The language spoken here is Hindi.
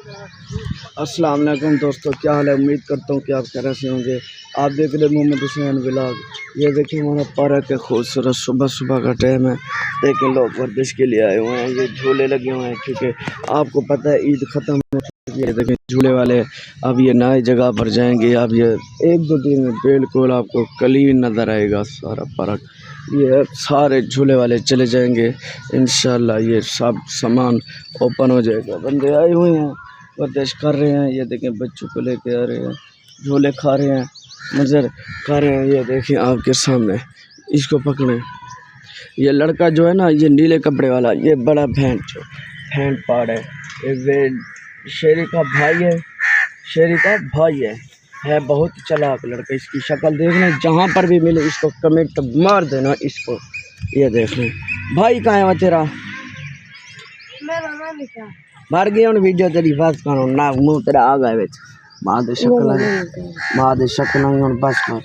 अस्सलाम वालेकुम दोस्तों, क्या हाल है। उम्मीद करता हूँ कि आप खैर से होंगे। आप देख रहे मोहम्मद हुसैन व्लॉग। ये देखिए हमारा पार्क है खूबसूरत, सुबह सुबह का टाइम है। देखिए लोग वर्जिश के लिए आए हुए हैं, ये झूले लगे हुए हैं क्योंकि आपको पता है ईद ख़त्म हो चुकी है। देखिए झूले वाले अब ये नई जगह पर जाएंगे। अब ये 1-2 दिन में बिल्कुल आपको क्लीन नज़र आएगा सारा पार्क। ये सारे झूले वाले चले जाएंगे इंशाल्लाह। ये सब सामान ओपन हो जाएगा। बंदे आए हुए हैं, वर्जिश कर रहे हैं। ये देखें बच्चों को लेके आ रहे हैं, झूले खा रहे हैं, मज़े कर रहे हैं। ये देखें आपके सामने, इसको पकड़े। ये लड़का जो है ना, ये नीले कपड़े वाला, ये बड़ा भैंट पाड़ है। ये शेरी का भाई है, शेरी का भाई है बहुत चालाक लड़का। इसकी शक्ल देखना, जहाँ पर भी मिले इसको कमेंट मार देना इसको। ये देख लें भाई, कहाँ है वो तेरा? मार गया उन वीडियो तेरी बस करो ना, मुंह तेरा आ गए बिच मां दे शक्ल, मां दे शक्ल बस कर।